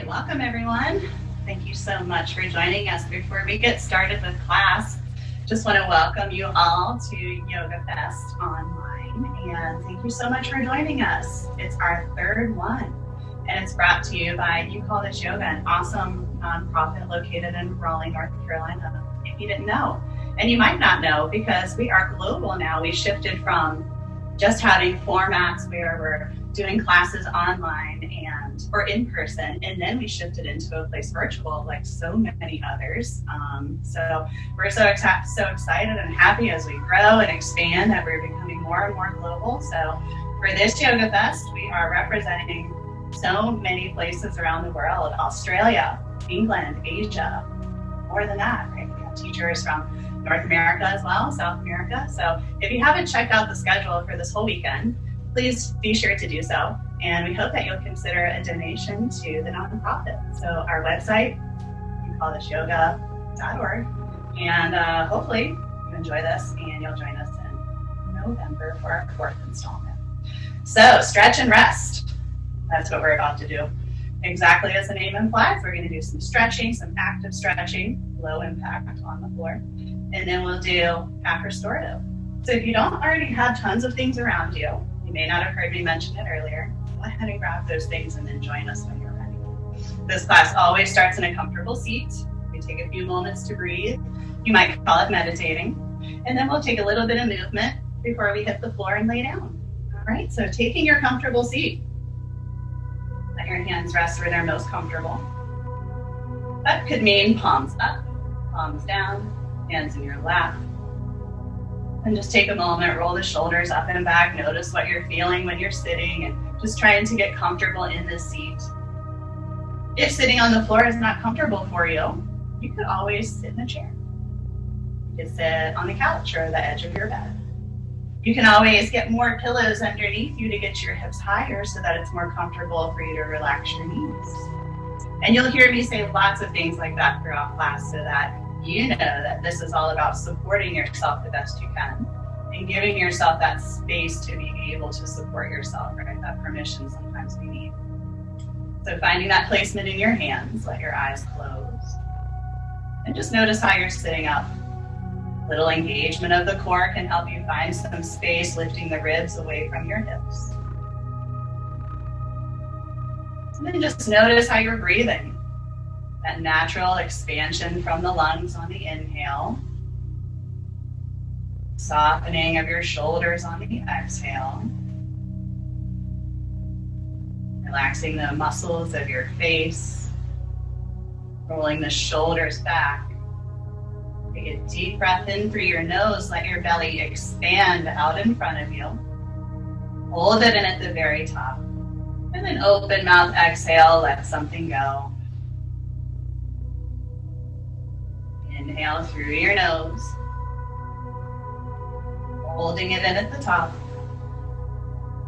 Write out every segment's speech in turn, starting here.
right, welcome everyone. Thank you so much for joining us. Before we get started with class, just want to welcome you all to YogaFestOnline, and thank you so much for joining us. It's our third one, and it's brought to you by You Call This Yoga, an awesome nonprofit located in Raleigh, North Carolina, if you didn't know. And you might not know because we are global now. We shifted from just having formats where we're doing classes online or in person, and then we shifted into a place virtual like so many others. So we're so excited and happy as we grow and expand that we're becoming more and more global. So for this Yoga Fest, we are representing so many places around the world: Australia, England, Asia, more than that, right? We have teachers from North America as well, South America. So if you haven't checked out the schedule for this whole weekend, please be sure to do so. And we hope that you'll consider a donation to the nonprofit. So our website, youthisyoga.org. And hopefully you enjoy this and you'll join us in November for our fourth installment. So stretch and rest. That's what we're about to do. Exactly as the name implies, we're going to do some stretching, some active stretching, low impact on the floor. And then we'll do half restorative. So if you don't already have tons of things around you, you may not have heard me mention it earlier, go ahead and grab those things and then join us when you're ready. This class always starts in a comfortable seat. We take a few moments to breathe. You might call it meditating. And then we'll take a little bit of movement before we hit the floor and lay down. All right, so taking your comfortable seat. Let your hands rest where they're most comfortable. That could mean palms up, palms down, hands in your lap. And just take a moment, roll the shoulders up and back. Notice what you're feeling when you're sitting and just trying to get comfortable in the seat. If sitting on the floor is not comfortable for you, you could always sit in a chair. You could sit on the couch or the edge of your bed. You can always get more pillows underneath you to get your hips higher so that it's more comfortable for you to relax your knees. And you'll hear me say lots of things like that throughout class so that you know that this is all about supporting yourself the best you can and giving yourself that space to be able to support yourself, right? That permission sometimes we need. So finding that placement in your hands, let your eyes close. And just notice how you're sitting up. Little engagement of the core can help you find some space, lifting the ribs away from your hips. And then just notice how you're breathing. That natural expansion from the lungs on the inhale. Softening of your shoulders on the exhale. Relaxing the muscles of your face. Rolling the shoulders back. Take a deep breath in through your nose. Let your belly expand out in front of you. Hold it in at the very top. And then open mouth, exhale, let something go. Inhale through your nose. Holding it in at the top.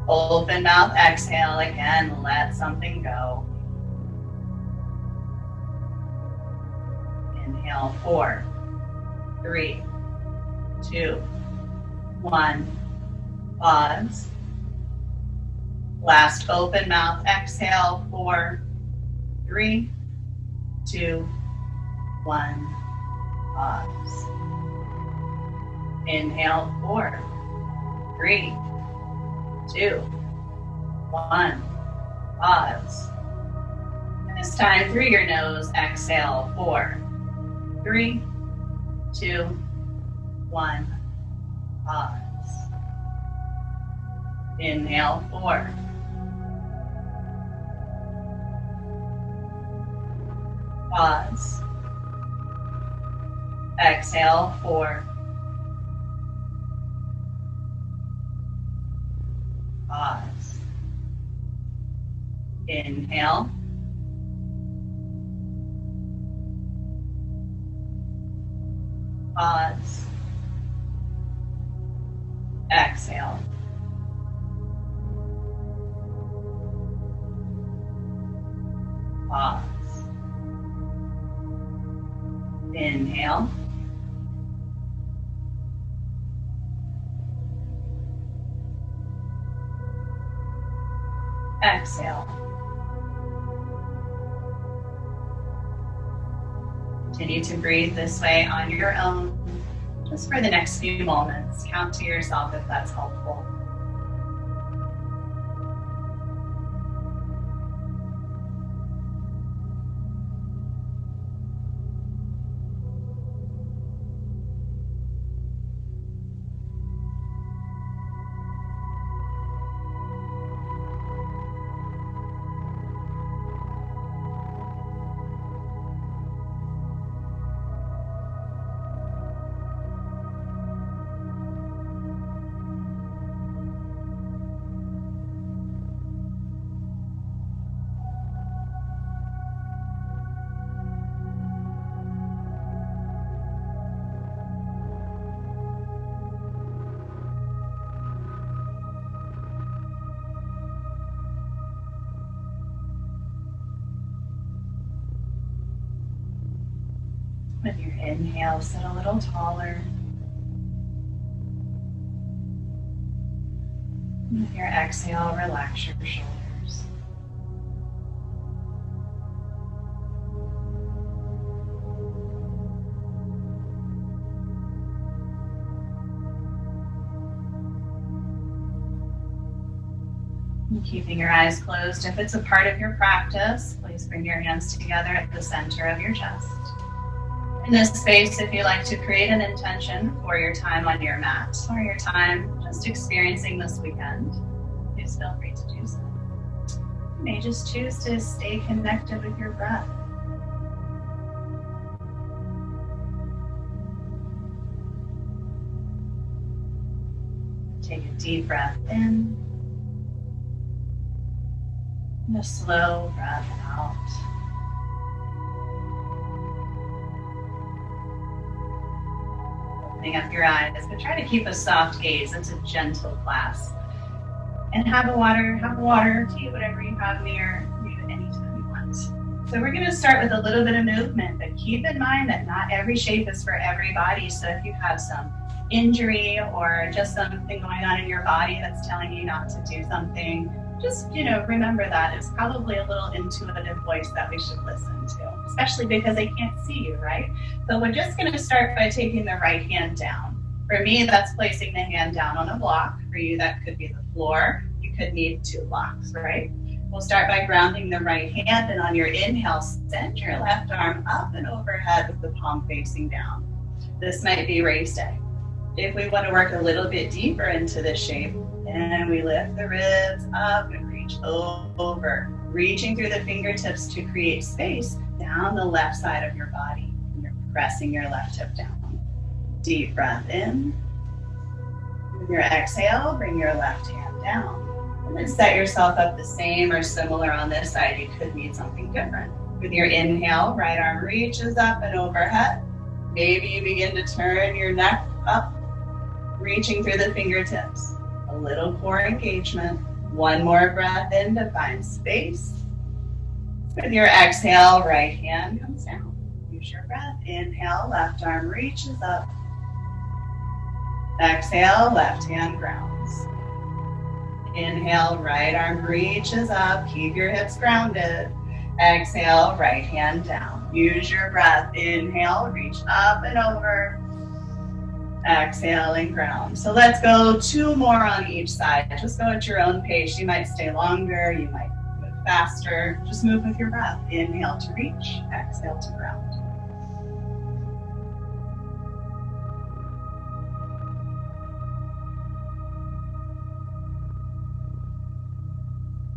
Open mouth, exhale again, let something go. Inhale, 4, 3, 2, 1. Pause. Last open mouth exhale, 4, 3, 2, 1. Pause. Inhale, 4, 3, 2, 1. Pause. This time through your nose, exhale, 4, 3, 2, 1. Pause. Inhale, 4. Pause. Exhale, 4. Pause. Inhale. Pause. Exhale. Pause. Inhale. Exhale. Continue to breathe this way on your own, just for the next few moments. Count to yourself if that's helpful. With your inhale, sit a little taller. With your exhale, relax your shoulders. And keeping your eyes closed, if it's a part of your practice, please bring your hands together at the center of your chest. In this space, if you like to create an intention for your time on your mat or your time just experiencing this weekend, please feel free to do so. You may just choose to stay connected with your breath. Take a deep breath in and a slow breath out. Opening up your eyes, but try to keep a soft gaze. It's a gentle class. And have a water, tea, whatever you have near you anytime you want. So we're going to start with a little bit of movement, but keep in mind that not every shape is for every body. So if you have some injury or just something going on in your body that's telling you not to do something, just, remember that it's probably a little intuitive voice that we should listen to, especially because they can't see you, right? So we're just going to start by taking the right hand down. For me, that's placing the hand down on a block. For you, that could be the floor. You could need 2 blocks, right? We'll start by grounding the right hand, and on your inhale, send your left arm up and overhead with the palm facing down. This might be raised egg. If we want to work a little bit deeper into this shape, and we lift the ribs up and reach over, reaching through the fingertips to create space down the left side of your body. And you're pressing your left hip down. Deep breath in. With your exhale, bring your left hand down. And then set yourself up the same or similar on this side. You could need something different. With your inhale, right arm reaches up and overhead. Maybe you begin to turn your neck up, reaching through the fingertips. A little core engagement. One more breath in to find space. With your exhale, right hand comes down. Use your breath. Inhale, left arm reaches up. Exhale, left hand grounds. Inhale, right arm reaches up. Keep your hips grounded. Exhale, right hand down. Use your breath. Inhale, reach up and over. Exhale and ground. So let's go 2 more on each side. Just go at your own pace. You might stay longer, you might move faster. Just move with your breath. Inhale to reach, exhale to ground.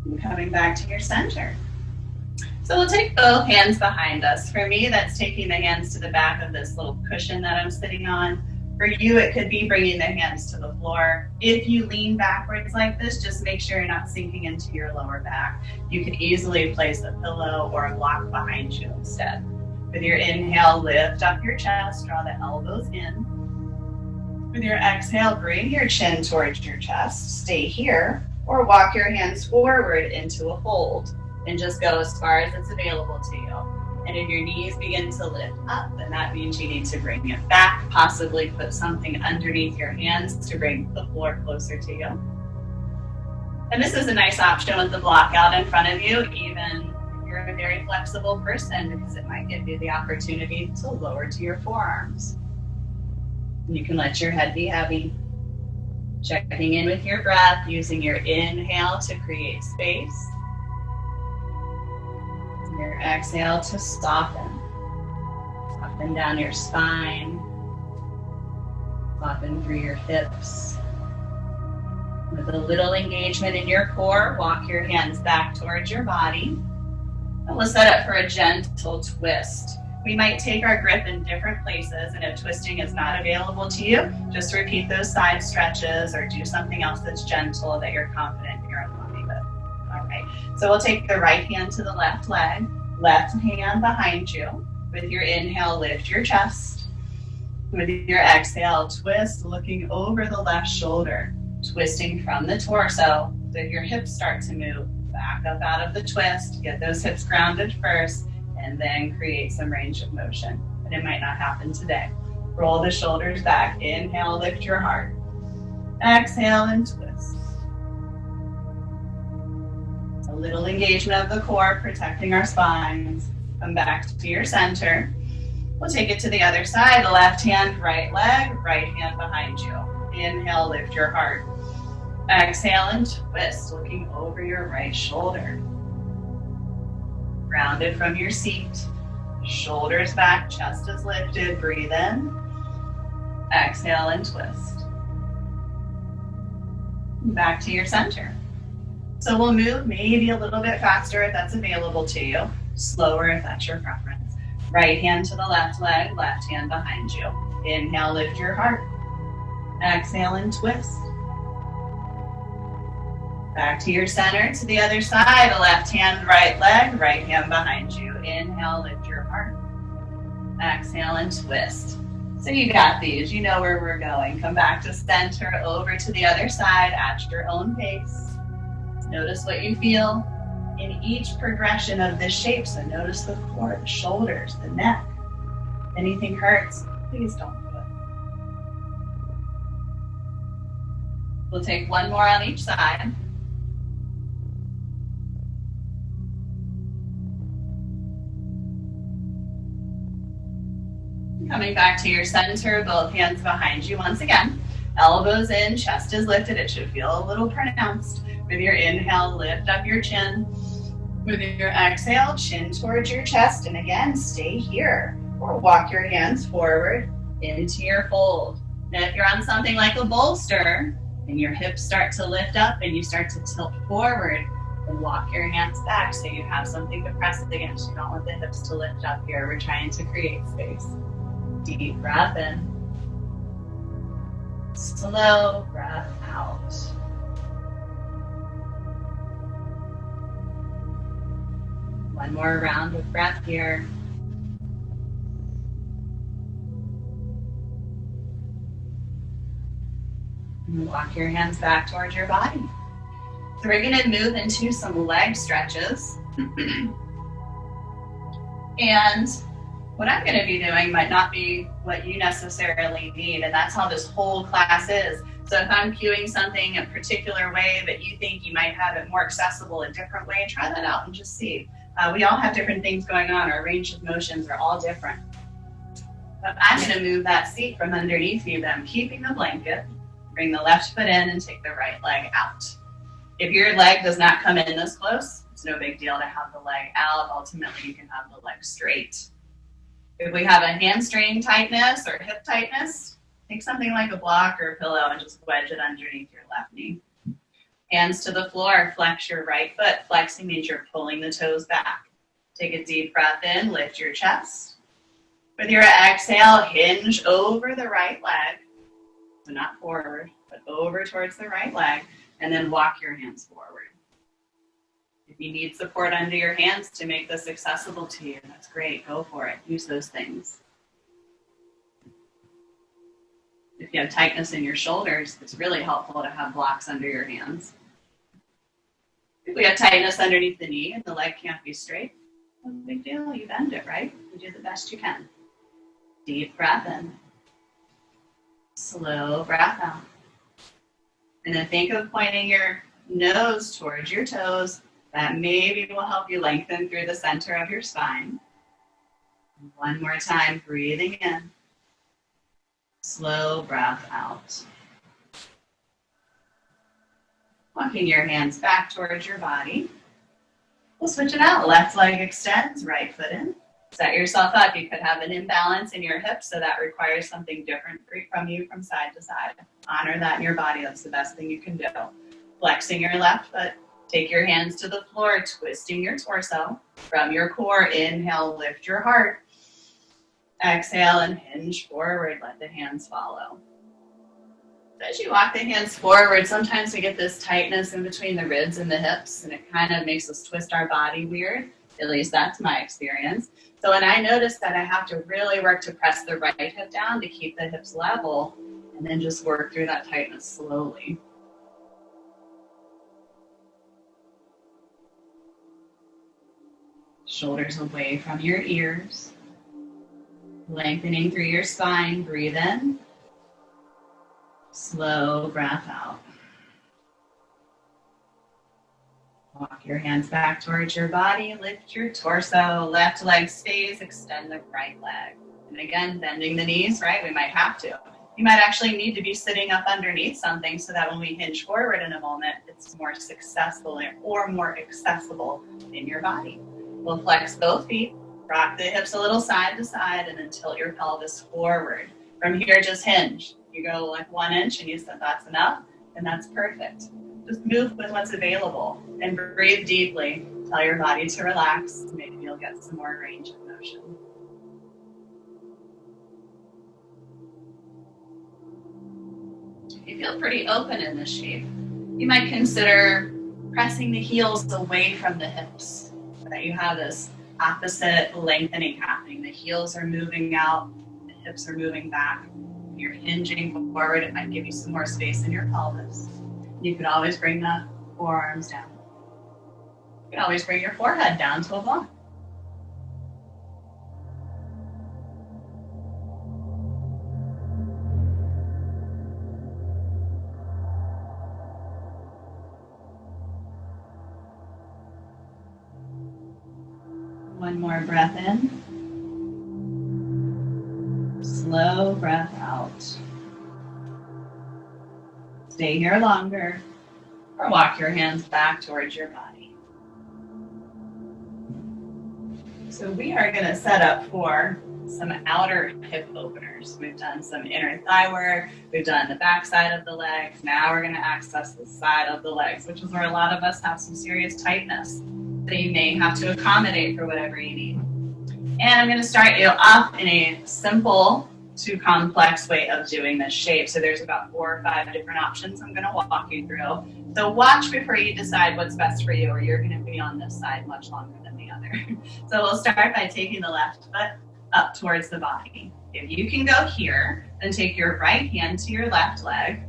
And coming back to your center. So we'll take both hands behind us. For me, that's taking the hands to the back of this little cushion that I'm sitting on. For you, it could be bringing the hands to the floor. If you lean backwards like this, just make sure you're not sinking into your lower back. You can easily place a pillow or a block behind you instead. With your inhale, lift up your chest, draw the elbows in. With your exhale, bring your chin towards your chest. Stay here, or walk your hands forward into a fold, and just go as far as it's available to you. And if your knees begin to lift up, then that means you need to bring it back, possibly put something underneath your hands to bring the floor closer to you. And this is a nice option with the block out in front of you. Even if you're a very flexible person because it might give you the opportunity to lower to your forearms. You can let your head be heavy. Checking in with your breath, using your inhale to create space. And your exhale to soften. Soften down your spine. Soften through your hips. With a little engagement in your core, walk your hands back towards your body. And we'll set up for a gentle twist. We might take our grip in different places, and if twisting is not available to you, just repeat those side stretches or do something else that's gentle that you're confident in your own body with. All right, so we'll take the right hand to the left leg, left hand behind you. With your inhale, lift your chest. With your exhale, twist, looking over the left shoulder, twisting from the torso so your hips start to move. Back up out of the twist, get those hips grounded first, and then create some range of motion. And it might not happen today. Roll the shoulders back. Inhale, lift your heart. Exhale and twist. A little engagement of the core, protecting our spines. Come back to your center. We'll take it to the other side. The left hand, right leg, right hand behind you. Inhale, lift your heart. Exhale and twist, looking over your right shoulder. Grounded from your seat. Shoulders back, chest is lifted. Breathe in. Exhale and twist. Back to your center. So we'll move maybe a little bit faster if that's available to you. Slower if that's your preference. Right hand to the left leg, left hand behind you. Inhale, lift your heart. Exhale and twist. Back to your center, to the other side, a left hand, right leg, right hand behind you. Inhale, lift your heart. Exhale and twist. So you got these, you know where we're going. Come back to center, over to the other side at your own pace. Notice what you feel in each progression of this shape. So notice the core, the shoulders, the neck. If anything hurts, please don't do it. We'll take one more on each side. Coming back to your center, both hands behind you once again. Elbows in, chest is lifted. It should feel a little pronounced. With your inhale, lift up your chin. With your exhale, chin towards your chest. And again, stay here. Or walk your hands forward into your fold. Now, if you're on something like a bolster, and your hips start to lift up and you start to tilt forward, then walk your hands back so you have something to press against. You don't want the hips to lift up here. We're trying to create space. Deep breath in. Slow breath out. One more round of breath here. And walk your hands back towards your body. So we're going to move into some leg stretches. And what I'm going to be doing might not be what you necessarily need, and that's how this whole class is. So if I'm cueing something a particular way that you think you might have it more accessible a different way, try that out and just see. We all have different things going on. Our range of motions are all different. But I'm going to move that seat from underneath you, but I'm keeping the blanket. Bring the left foot in and take the right leg out. If your leg does not come in this close, it's no big deal to have the leg out. Ultimately, you can have the leg straight. If we have a hamstring tightness or hip tightness, take something like a block or a pillow and just wedge it underneath your left knee. Hands to the floor, flex your right foot. Flexing means you're pulling the toes back. Take a deep breath in, lift your chest. With your exhale, hinge over the right leg. So not forward, but over towards the right leg, and then walk your hands forward. If you need support under your hands to make this accessible to you, that's great. Go for it. Use those things. If you have tightness in your shoulders, it's really helpful to have blocks under your hands. If we have tightness underneath the knee and the leg can't be straight, no big deal. You bend it, right? You do the best you can. Deep breath in. Slow breath out. And then think of pointing your nose towards your toes, That maybe will help you lengthen through the center of your spine. One more time, breathing in. Slow breath out. Walking your hands back towards your body. We'll switch it out. Left leg extends, right foot in. Set yourself up. You could have an imbalance in your hips, so that requires something different from you from side to side. Honor that in your body. That's the best thing you can do. Flexing your left foot. Take your hands to the floor, twisting your torso. From your core, inhale, lift your heart. Exhale and hinge forward. Let the hands follow. As you walk the hands forward, sometimes we get this tightness in between the ribs and the hips, and it kind of makes us twist our body weird. At least that's my experience. So when I notice that, I have to really work to press the right hip down to keep the hips level, and then just work through that tightness slowly. Shoulders away from your ears. Lengthening through your spine. Breathe in. Slow breath out. Walk your hands back towards your body. Lift your torso. Left leg stays. Extend the right leg. And again, bending the knees, right? We might have to. You might actually need to be sitting up underneath something so that when we hinge forward in a moment, it's more successful or more accessible in your body. We'll flex both feet. Rock the hips a little side to side and then tilt your pelvis forward. From here, just hinge. You go like 1 inch and you said that's enough, and that's perfect. Just move with what's available and breathe deeply. Tell your body to relax. Maybe you'll get some more range of motion. You feel pretty open in this shape. You might consider pressing the heels away from the hips so that you have this opposite lengthening happening. The heels are moving out, the hips are moving back. You're hinging forward. It might give you some more space in your pelvis. You could always bring the forearms down. You can always bring your forehead down to a block. One more breath in. Slow breath out. Stay here longer, or walk your hands back towards your body. So we are going to set up for some outer hip openers. We've done some inner thigh work. We've done the back side of the legs. Now we're going to access the side of the legs, which is where a lot of us have some serious tightness that you may have to accommodate for whatever you need. And I'm going to start you off in a simple to complex way of doing this shape. So there's about 4 or 5 different options I'm going to walk you through. So watch before you decide what's best for you, or you're going to be on this side much longer than the other. So we'll start by taking the left foot up towards the body. If you can go here, then take your right hand to your left leg,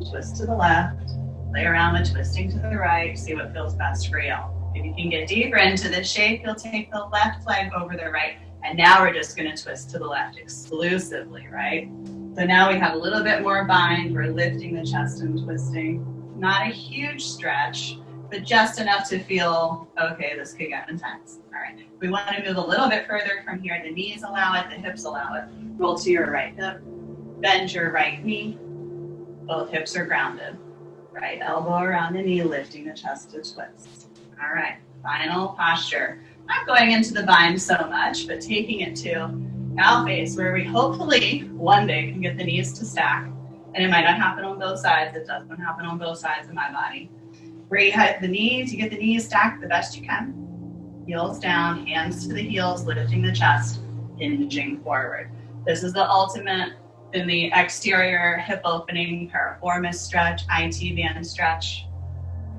twist to the left, play around with twisting to the right, see what feels best for you. If you can get deeper into this shape, you'll take the left leg over the right. And now we're just going to twist to the left exclusively, right? So now we have a little bit more bind. We're lifting the chest and twisting. Not a huge stretch, but just enough to feel, okay, this could get intense. All right. We want to move a little bit further from here. The knees allow it. The hips allow it. Roll to your right hip. Bend your right knee. Both hips are grounded. Right elbow around the knee, lifting the chest to twist. All right. Final posture. Not going into the bind so much, but taking it to cow face, where we hopefully one day can get the knees to stack. And it might not happen on both sides. It doesn't happen on both sides of my body. Where you hit the knees, you get the knees stacked the best you can. Heels down, hands to the heels, lifting the chest, hinging forward. This is the ultimate in the exterior hip opening, piriformis stretch, IT band stretch.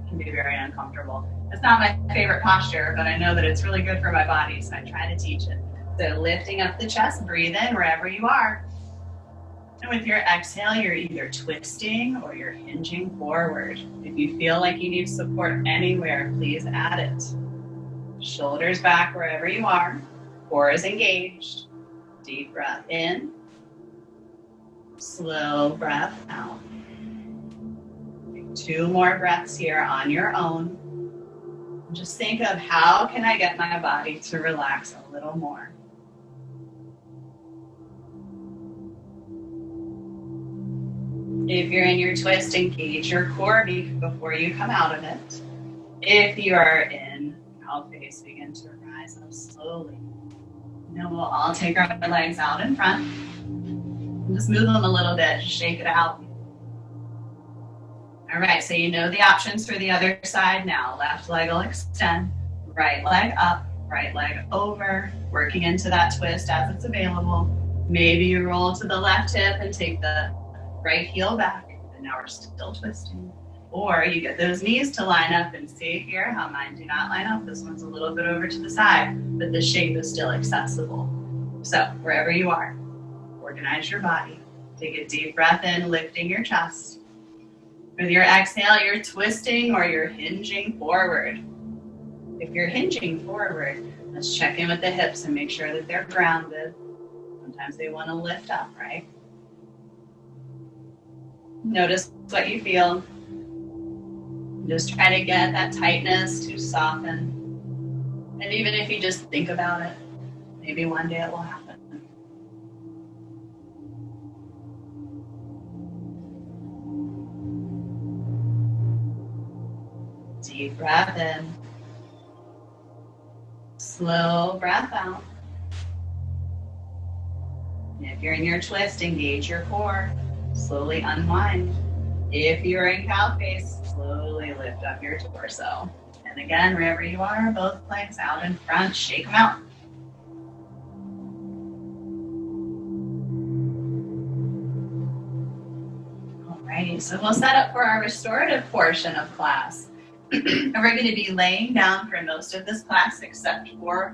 It can be very uncomfortable. It's not my favorite posture, but I know that it's really good for my body, so I try to teach it. So lifting up the chest, breathe in wherever you are. And with your exhale, you're either twisting or you're hinging forward. If you feel like you need support anywhere, please add it. Shoulders back wherever you are. Core is engaged. Deep breath in. Slow breath out. Take 2 more breaths here on your own. Just think of how can I get my body to relax a little more. If you're in your twist, engage your core before you come out of it. If you are in cow face, begin to rise up slowly. Then we'll all take our legs out in front. And just move them a little bit, just shake it out. All right, so you know the options for the other side now. Left leg will extend, right leg up, right leg over, working into that twist as it's available. Maybe you roll to the left hip and take the right heel back, and now we're still twisting. Or you get those knees to line up, and see here how mine do not line up. This one's a little bit over to the side, but the shape is still accessible. So wherever you are, organize your body. Take a deep breath in, lifting your chest. With your exhale, you're twisting or you're hinging forward. If you're hinging forward, let's check in with the hips and make sure that they're grounded. Sometimes they want to lift up, right? Notice what you feel. Just try to get that tightness to soften. And even if you just think about it, maybe one day it will happen. Deep breath in. Slow breath out. If you're in your twist, engage your core. Slowly unwind. If you're in cow face, slowly lift up your torso. And again, wherever you are, both legs out in front, shake them out. Alrighty, so we'll set up for our restorative portion of class. And we're going to be laying down for most of this class except for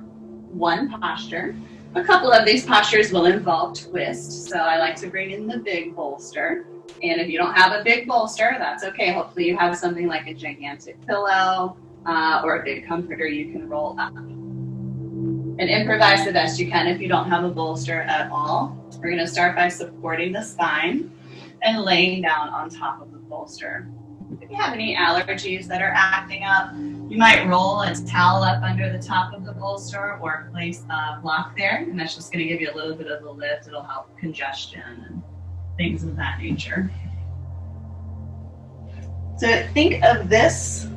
one posture. A couple of these postures will involve twists, so I like to bring in the big bolster. And if you don't have a big bolster, that's okay. Hopefully you have something like a gigantic pillow or a big comforter you can roll up. And improvise the best you can if you don't have a bolster at all. We're going to start by supporting the spine and laying down on top of the bolster. If you have any allergies that are acting up, you might roll a towel up under the top of the bolster or place a block there, and that's just going to give you a little bit of a lift. It'll help congestion and things of that nature. So think of this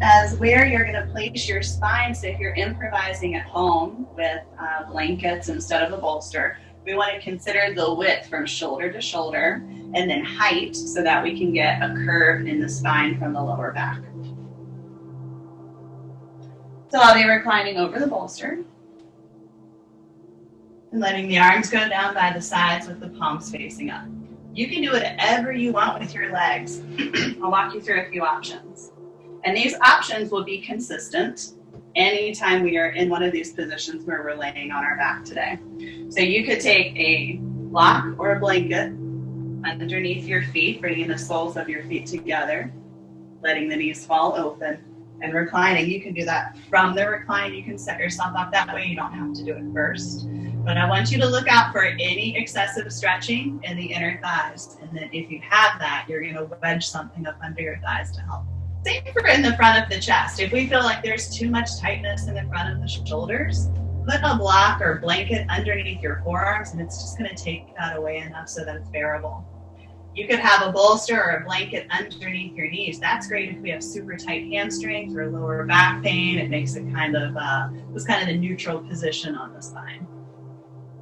as where you're going to place your spine. So if you're improvising at home with blankets instead of a bolster, we want to consider the width from shoulder to shoulder and then height so that we can get a curve in the spine from the lower back. So I'll be reclining over the bolster and letting the arms go down by the sides with the palms facing up. You can do whatever you want with your legs. I'll walk you through a few options. And these options will be consistent anytime we are in one of these positions where we're laying on our back today. So you could take a block or a blanket underneath your feet, bringing the soles of your feet together, letting the knees fall open, and reclining. You can do that from the recline. You can set yourself up that way. You don't have to do it first. But I want you to look out for any excessive stretching in the inner thighs. And then if you have that, you're going to wedge something up under your thighs to help. Same for in the front of the chest. If we feel like there's too much tightness in the front of the shoulders, put a block or blanket underneath your forearms, and it's just going to take that away enough so that it's bearable. You could have a bolster or a blanket underneath your knees. That's great if we have super tight hamstrings or lower back pain. It makes it kind of the neutral position on the spine.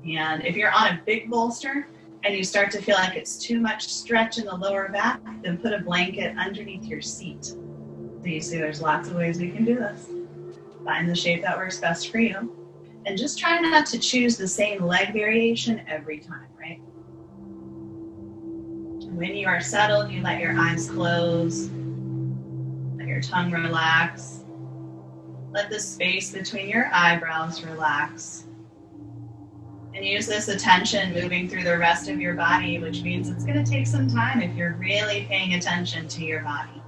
And if you're on a big bolster and you start to feel like it's too much stretch in the lower back, then put a blanket underneath your seat. So you see there's lots of ways we can do this. Find the shape that works best for you. And just try not to choose the same leg variation every time, right? When you are settled, you let your eyes close, let your tongue relax, let the space between your eyebrows relax. And use this attention moving through the rest of your body, which means it's going to take some time if you're really paying attention to your body.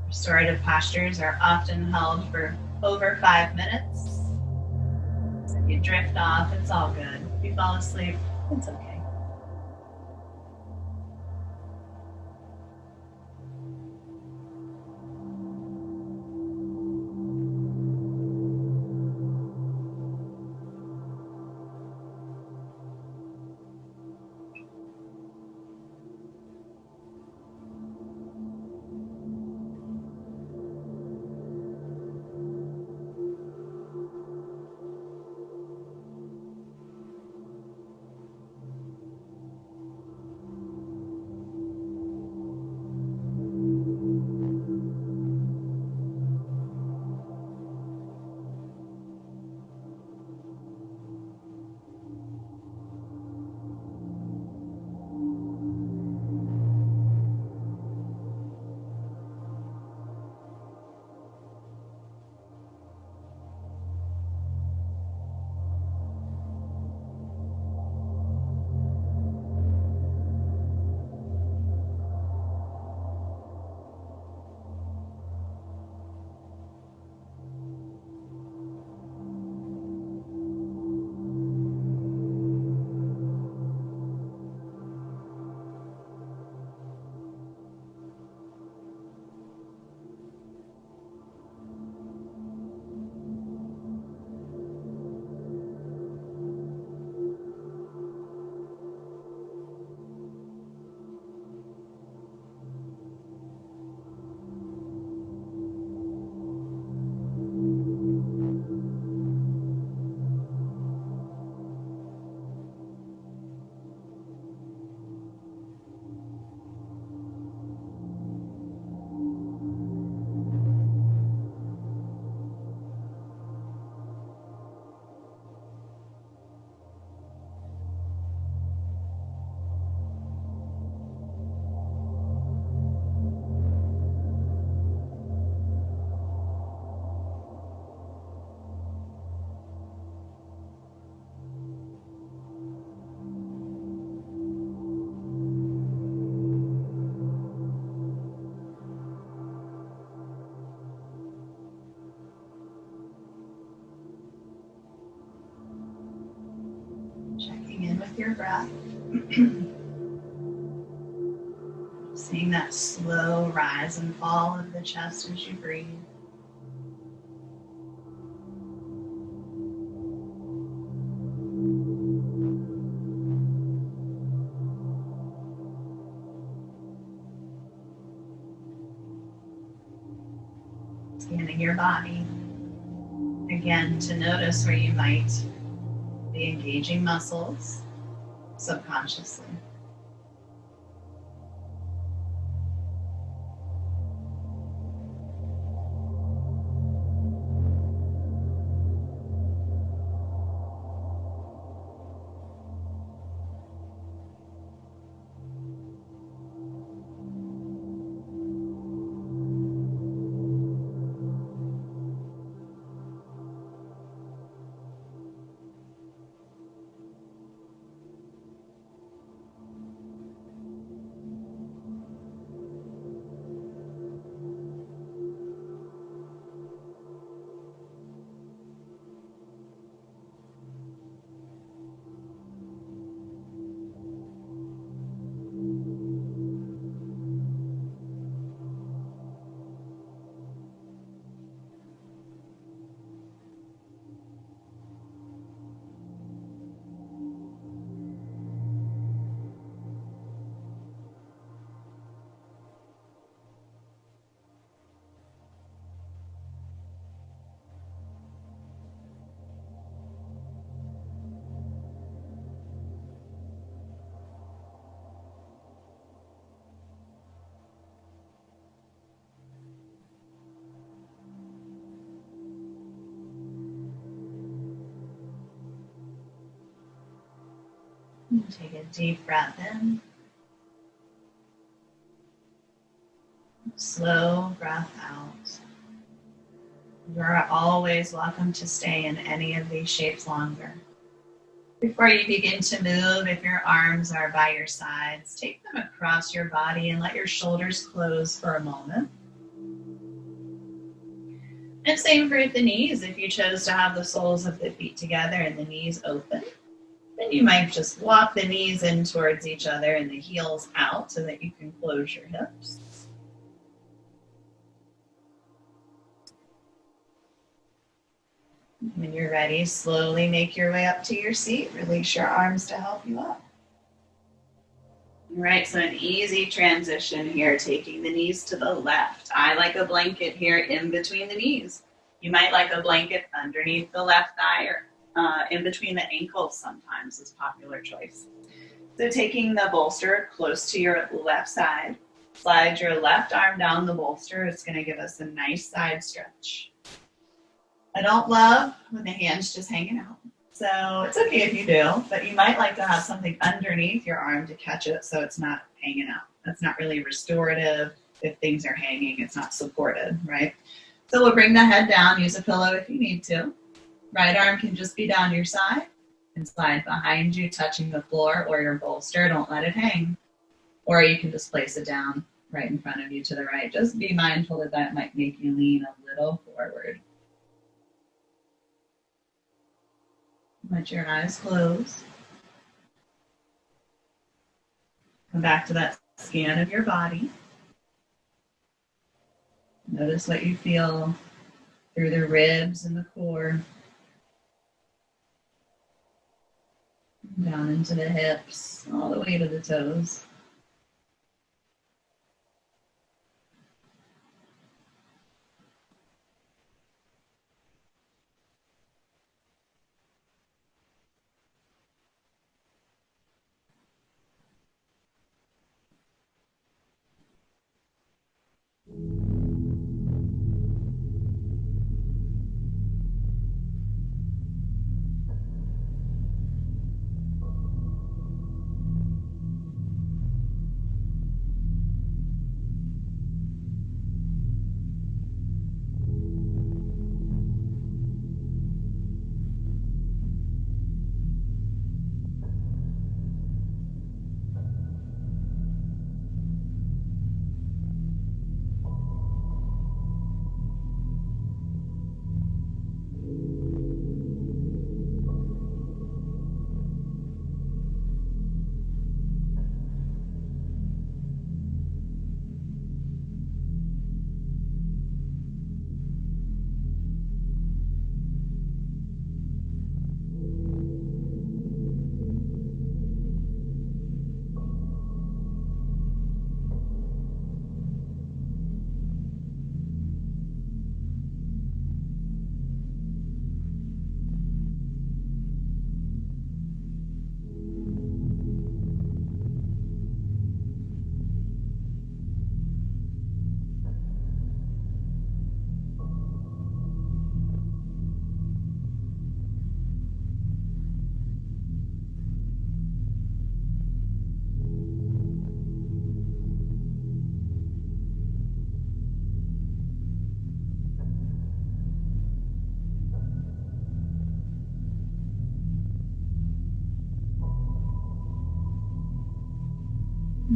Restorative postures are often held for over 5 minutes. So if you drift off, it's all good. If you fall asleep, it's okay. your breath. Seeing that slow rise and fall of the chest as you breathe. Scanning your body again to notice where you might be engaging muscles subconsciously. Take a deep breath in. Slow breath out. You are always welcome to stay in any of these shapes longer. Before you begin to move, if your arms are by your sides, take them across your body and let your shoulders close for a moment. And same for the knees. If you chose to have the soles of the feet together and the knees open, then you might just walk the knees in towards each other and the heels out so that you can close your hips. When you're ready, slowly make your way up to your seat. Release your arms to help you up. All right, so an easy transition here, taking the knees to the left. I like a blanket here in between the knees. You might like a blanket underneath the left thigh or in between the ankles sometimes is popular choice. So taking the bolster close to your left side, slide your left arm down the bolster. It's going to give us a nice side stretch. I don't love when the hand's just hanging out. So it's okay if you do, but you might like to have something underneath your arm to catch it so it's not hanging out. That's not really restorative. If things are hanging, it's not supported, right? So we'll bring the head down, use a pillow if you need to. Right arm can just be down your side and slide behind you, touching the floor or your bolster. Don't let it hang. Or you can just place it down right in front of you to the right. Just be mindful that that might make you lean a little forward. Let your eyes close. Come back to that scan of your body. Notice what you feel through the ribs and the core. Down into the hips, all the way to the toes.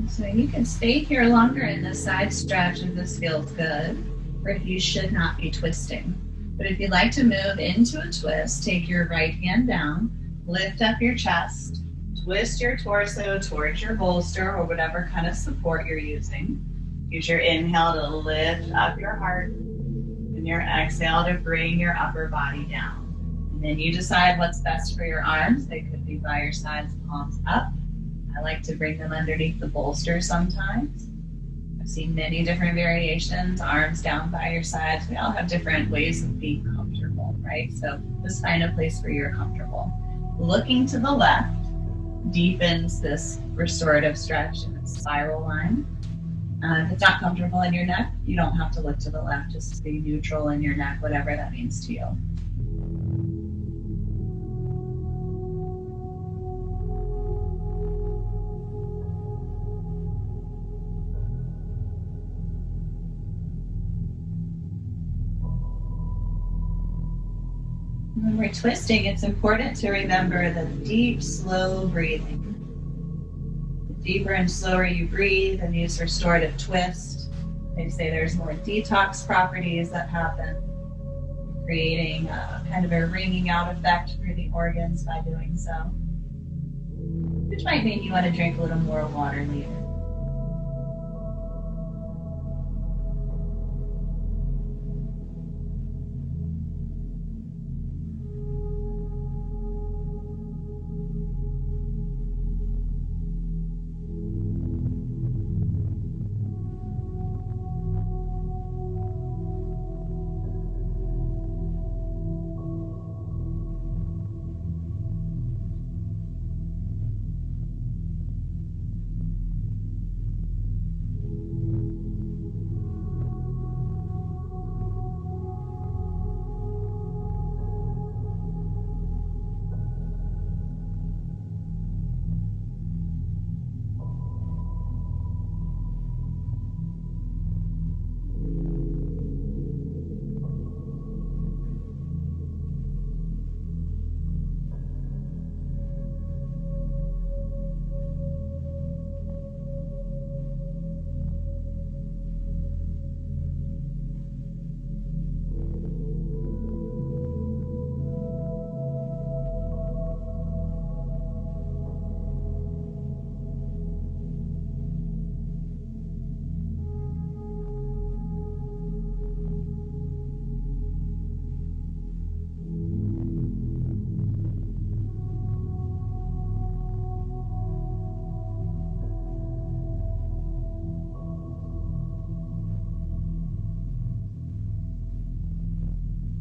So you can stay here longer in this side stretch if this feels good, or if you should not be twisting. But if you'd like to move into a twist, take your right hand down, lift up your chest, twist your torso towards your bolster or whatever kind of support you're using. Use your inhale to lift up your heart and your exhale to bring your upper body down. And then you decide what's best for your arms. They could be by your sides, palms up. I like to bring them underneath the bolster sometimes. I've seen many different variations, arms down by your sides. We all have different ways of being comfortable, right? So just find a place where you're comfortable. Looking to the left deepens this restorative stretch in a spiral line. If it's not comfortable in your neck, you don't have to look to the left. Just be neutral in your neck, whatever that means to you. When we're twisting, it's important to remember the deep, slow breathing. The deeper and slower you breathe and use restorative twist, they say there's more detox properties that happen, creating a kind of a ringing out effect through the organs by doing so, which might mean you want to drink a little more water later.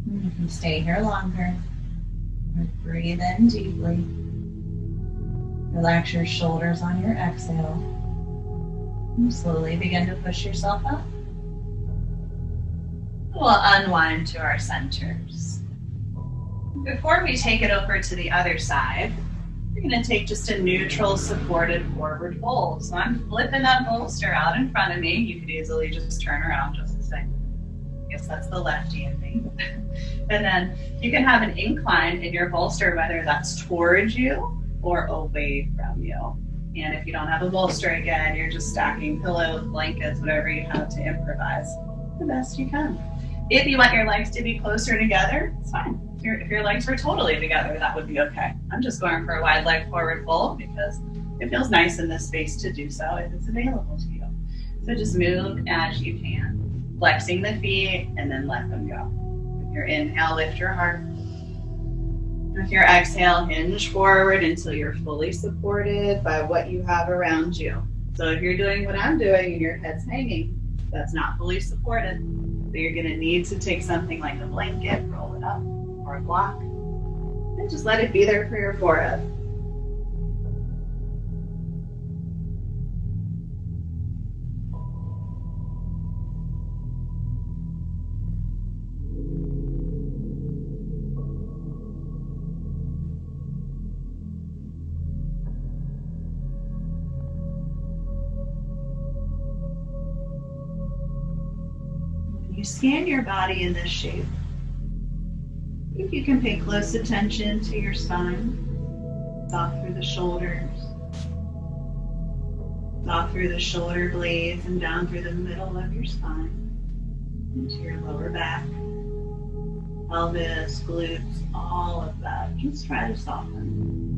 You can stay here longer. Breathe in deeply. Relax your shoulders on your exhale. And slowly begin to push yourself up. We'll unwind to our centers. Before we take it over to the other side, we're going to take just a neutral supported forward fold. So I'm flipping that bolster out in front of me. You could easily just turn around just the same. I guess that's the lefty in me. And then you can have an incline in your bolster, whether that's towards you or away from you. And if you don't have a bolster, again, you're just stacking pillows, blankets, whatever you have to improvise the best you can. If you want your legs to be closer together, it's fine. If your legs were totally together, that would be okay. I'm just going for a wide leg forward fold because it feels nice in this space to do so if it's available to you. So just move as you can, flexing the feet and then let them go. With your inhale, lift your heart. With your exhale, hinge forward until you're fully supported by what you have around you. So if you're doing what I'm doing and your head's hanging, that's not fully supported. So you're going to need to take something like a blanket, roll it up, or a block, and just let it be there for your forehead. You scan your body in this shape. If you can pay close attention to your spine, soft through the shoulders, Off through the shoulder blades and down through the middle of your spine into your lower back, pelvis, glutes, all of that. Just try to soften.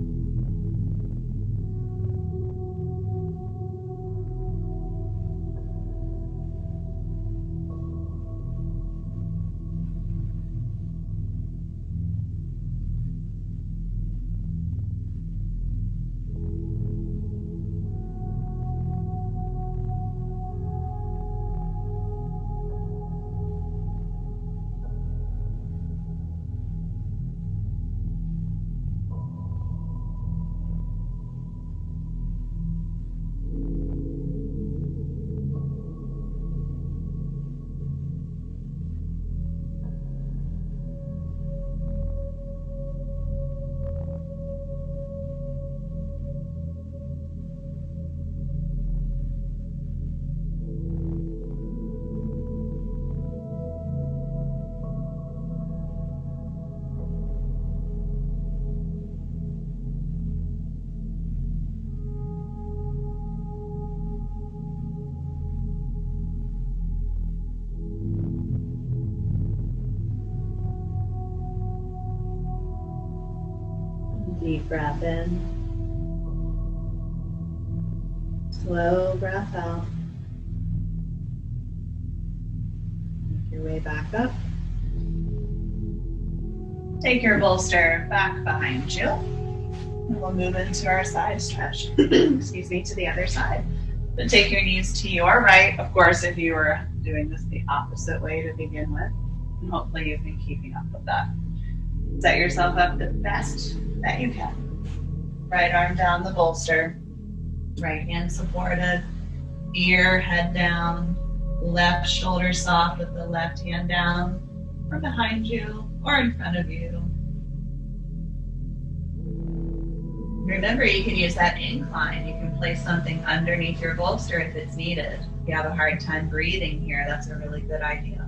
Deep breath in. Slow breath out. Make your way back up. Take your bolster back behind you. And we'll move into our side stretch. Excuse me, to the other side. But take your knees to your right. Of course, if you were doing this the opposite way to begin with. And hopefully you've been keeping up with that. Set yourself up the best that you can. Right arm down the bolster. Right hand supported. Ear, head down. Left shoulder soft with the left hand down. Or behind you, or in front of you. Remember, you can use that incline. You can place something underneath your bolster if it's needed. If you have a hard time breathing here, that's a really good idea.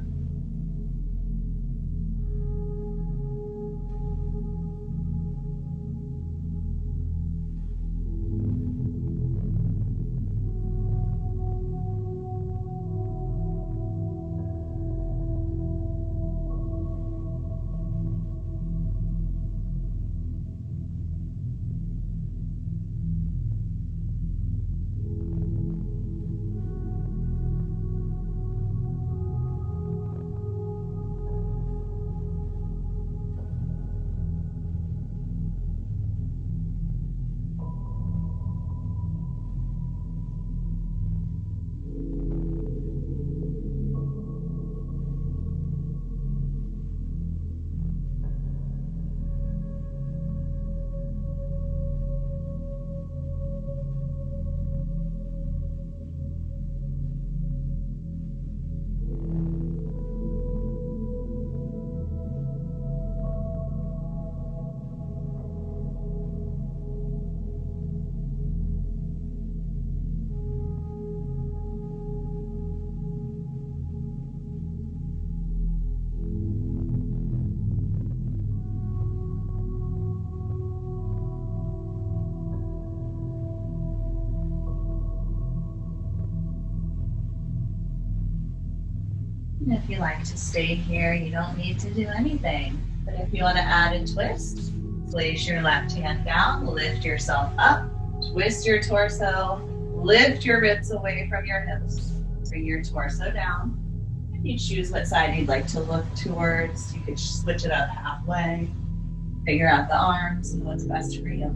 And if you like to stay here, you don't need to do anything. But if you want to add a twist, place your left hand down, lift yourself up, twist your torso, lift your ribs away from your hips, bring your torso down. And you choose what side you'd like to look towards. You could switch it up halfway, figure out the arms and what's best for you.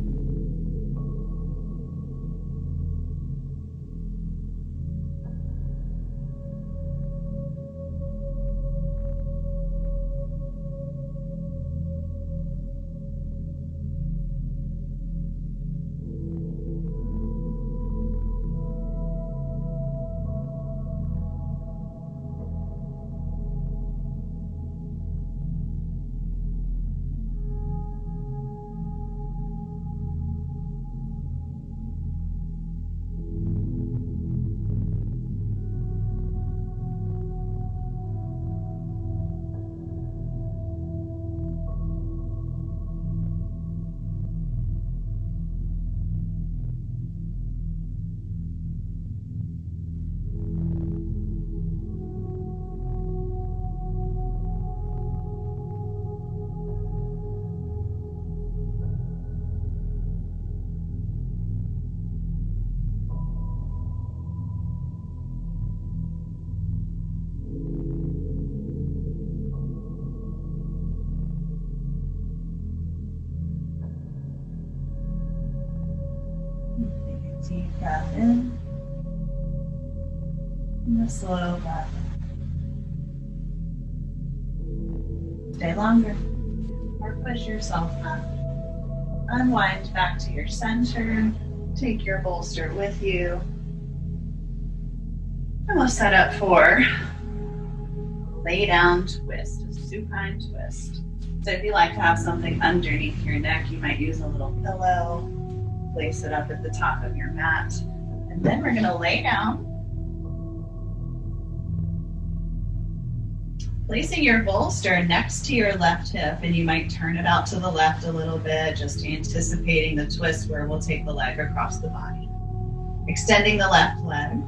a slow breath. Stay longer. Or push yourself up. Unwind back to your center. Take your bolster with you. And we'll set up for lay down twist, a supine twist. So if you like to have something underneath your neck, you might use a little pillow. Place it up at the top of your mat. And then we're gonna lay down. Placing your bolster next to your left hip, and you might turn it out to the left a little bit, just anticipating the twist where we'll take the leg across the body. Extending the left leg,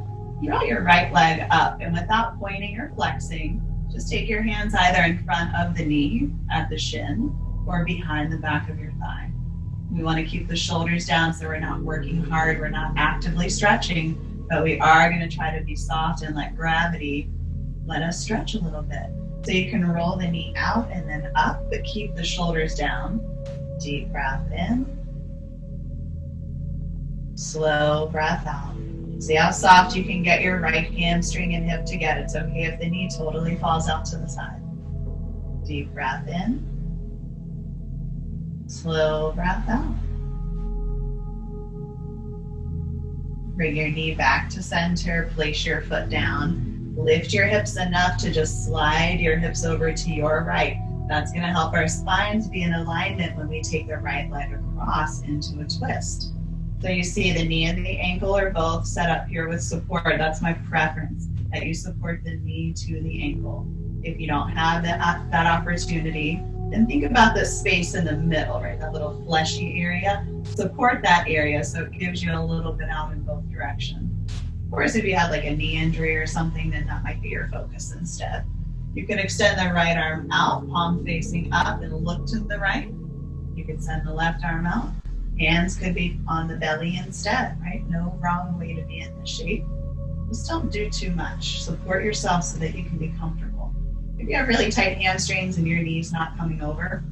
draw your right leg up, and without pointing or flexing, just take your hands either in front of the knee at the shin or behind the back of your thigh. We want to keep the shoulders down so we're not working hard, we're not actively stretching, but we are going to try to be soft and let gravity let us stretch a little bit. So you can roll the knee out and then up, but keep the shoulders down. Deep breath in. Slow breath out. See how soft you can get your right hamstring and hip to get. It's okay if the knee totally falls out to the side. Deep breath in. Slow breath out. Bring your knee back to center. Place your foot down. Lift your hips enough to just slide your hips over to your right. That's going to help our spines be in alignment when we take the right leg across into a twist. So you see the knee and the ankle are both set up here with support. That's my preference, that you support the knee to the ankle. If you don't have that opportunity, then think about the space in the middle, right? That little fleshy area. Support that area so it gives you a little bit out in both directions. Of course, if you have like a knee injury or something, then that might be your focus instead. You can extend the right arm out, palm facing up, and look to the right. You can send the left arm out. Hands could be on the belly instead, right? No wrong way to be in this shape. Just don't do too much. Support yourself so that you can be comfortable. If you have really tight hamstrings and your knee's not coming over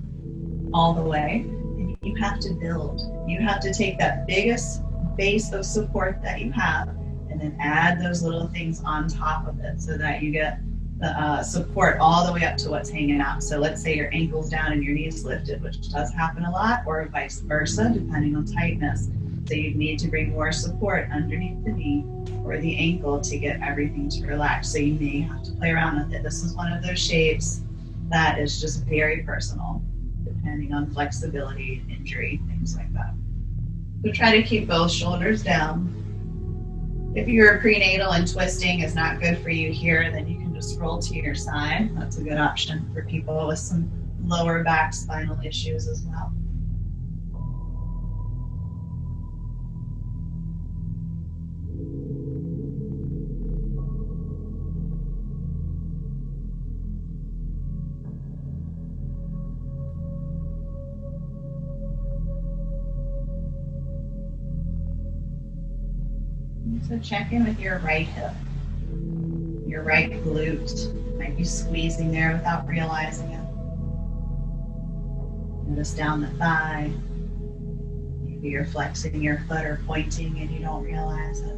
all the way, then you have to build. You have to take that biggest base of support that you have and then add those little things on top of it so that you get the support all the way up to what's hanging out. So let's say your ankle's down and your knee's lifted, which does happen a lot, or vice versa, depending on tightness. So you need to bring more support underneath the knee or the ankle to get everything to relax. So you may have to play around with it. This is one of those shapes that is just very personal, depending on flexibility, injury, things like that. So try to keep both shoulders down. If your prenatal and twisting is not good for you here, then you can just roll to your side. That's a good option for people with some lower back spinal issues as well. So check in with your right hip. Your right glute might be squeezing there without realizing it. Notice down the thigh. Maybe you're flexing your foot or pointing and you don't realize it.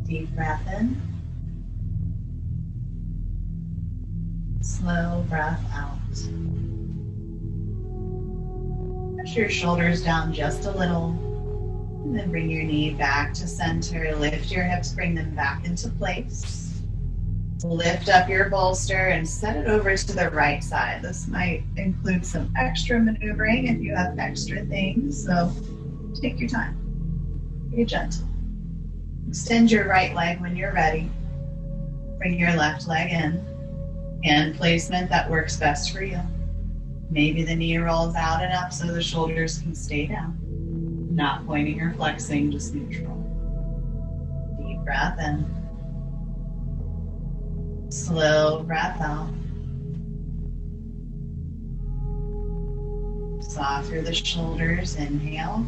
Deep breath in. Slow breath out. Push your shoulders down just a little. And then bring your knee back to center. Lift your hips, bring them back into place. Lift up your bolster and set it over to the right side. This might include some extra maneuvering if you have extra things, so take your time. Be gentle. Extend your right leg when you're ready. Bring your left leg in. Hand placement that works best for you. Maybe the knee rolls out and up so the shoulders can stay down. Not pointing or flexing, just neutral. Deep breath in. Slow breath out. Soft through the shoulders, inhale.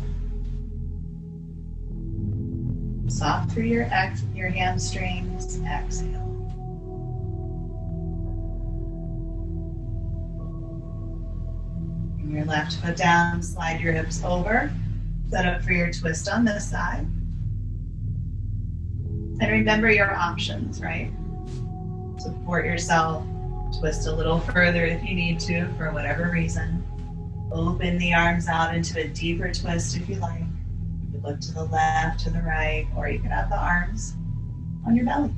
Soft through your hamstrings, exhale. Bring your left foot down, slide your hips over. Set up for your twist on this side. And remember your options, right? Support yourself, twist a little further if you need to for whatever reason. Open the arms out into a deeper twist if you like. You could look to the left, to the right, or you could have the arms on your belly.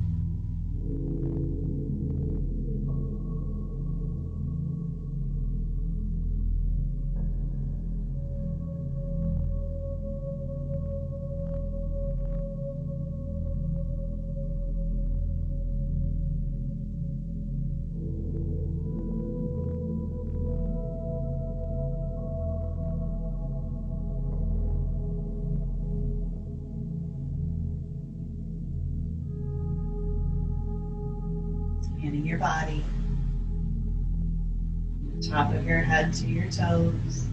Scanning your body, top of your head to your toes.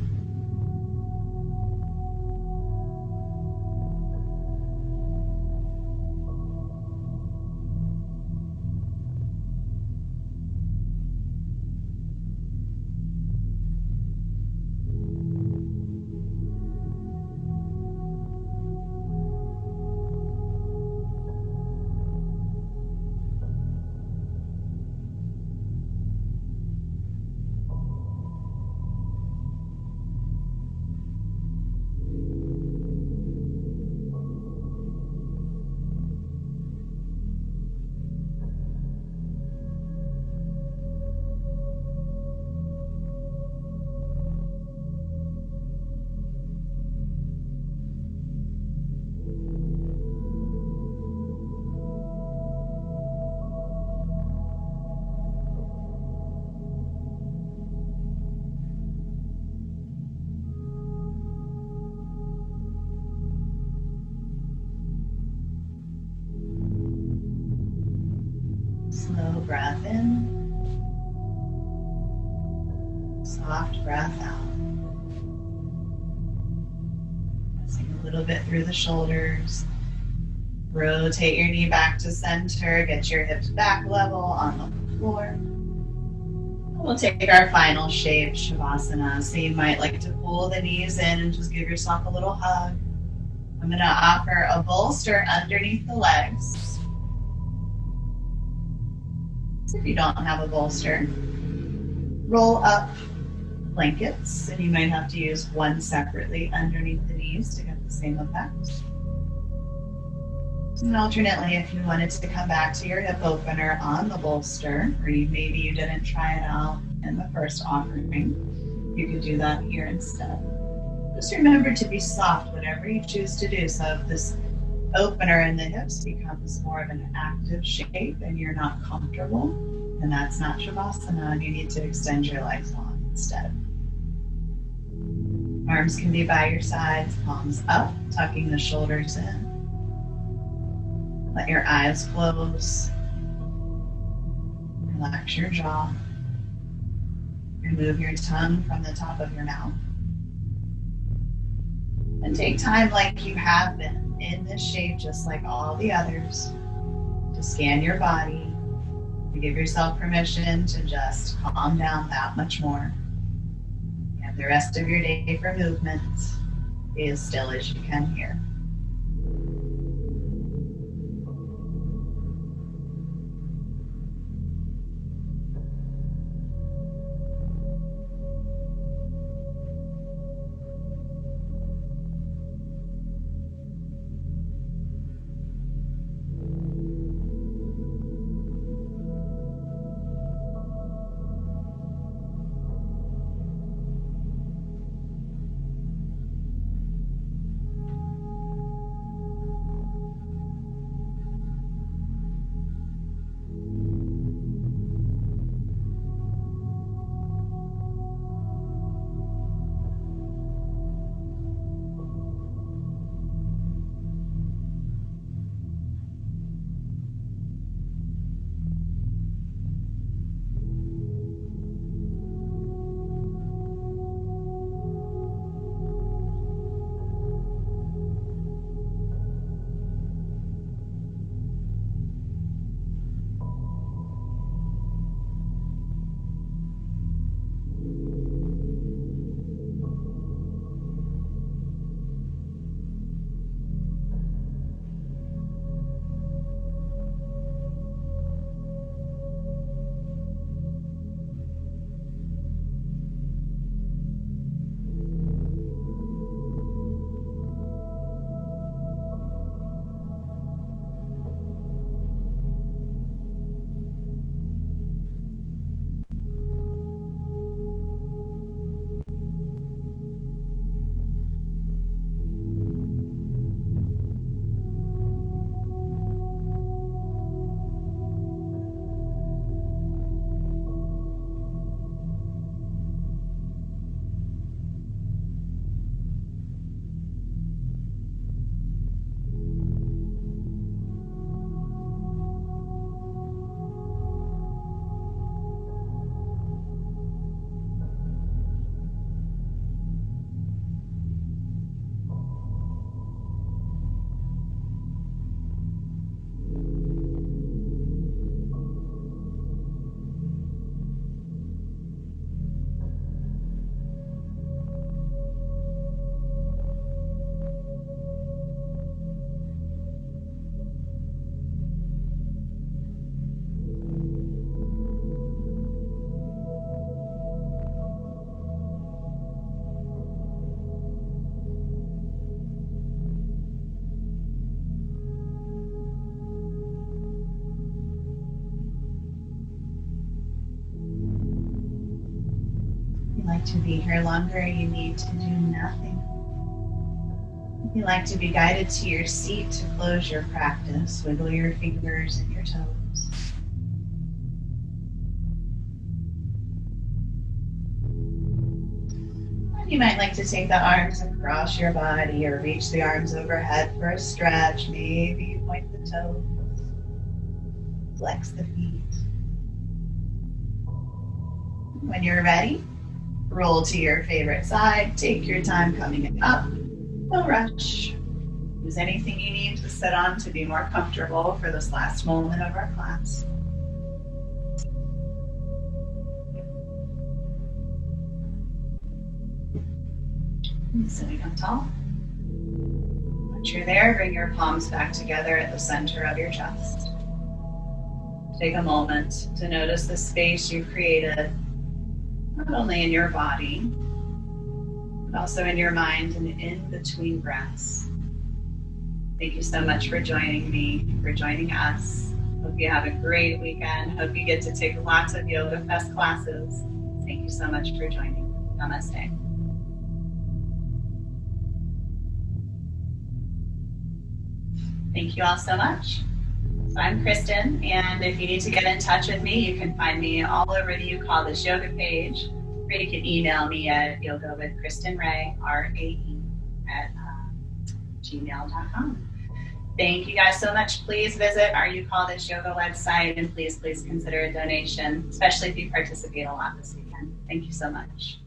Slow breath in, soft breath out. Pressing a little bit through the shoulders. Rotate your knee back to center, get your hips back level on the floor. We'll take our final shape, Shavasana. So you might like to pull the knees in and just give yourself a little hug. I'm going to offer a bolster underneath the legs. If you don't have a bolster, roll up blankets, and you might have to use one separately underneath the knees to get the same effect. And alternately, if you wanted to come back to your hip opener on the bolster, or maybe you didn't try it out in the first offering, you could do that here instead. Just remember to be soft, whatever you choose to do. So if this opener in the hips becomes more of an active shape and you're not comfortable, then that's not Shavasana, and you need to extend your legs long instead. Arms can be by your sides, palms up, tucking the shoulders in. Let your eyes close. Relax your jaw. Remove your tongue from the top of your mouth. And take time like you have been in this shape, just like all the others, to scan your body, to give yourself permission to just calm down that much more. You have the rest of your day for movement. Be as still as you can here. To be here longer, you need to do nothing. If you like to be guided to your seat to close your practice, wiggle your fingers and your toes. And you might like to take the arms across your body or reach the arms overhead for a stretch. Maybe you point the toes, flex the feet. When you're ready, roll to your favorite side. Take your time coming up. No rush. Use anything you need to sit on to be more comfortable for this last moment of our class. And sitting up tall. Once you're there, bring your palms back together at the center of your chest. Take a moment to notice the space you've created, not only in your body, but also in your mind and in between breaths. Thank you so much for joining me, for joining us. Hope you have a great weekend. Hope you get to take lots of YogaFest classes. Thank you so much for joining. Namaste. Thank you all so much. So I'm Kristen, and if you need to get in touch with me, you can find me all over the You Call This Yoga page, or you can email me at yogawithkristenray, R-A-E, at gmail.com. Thank you guys so much. Please visit our You Call This Yoga website, and please consider a donation, especially if you participate a lot this weekend. Thank you so much.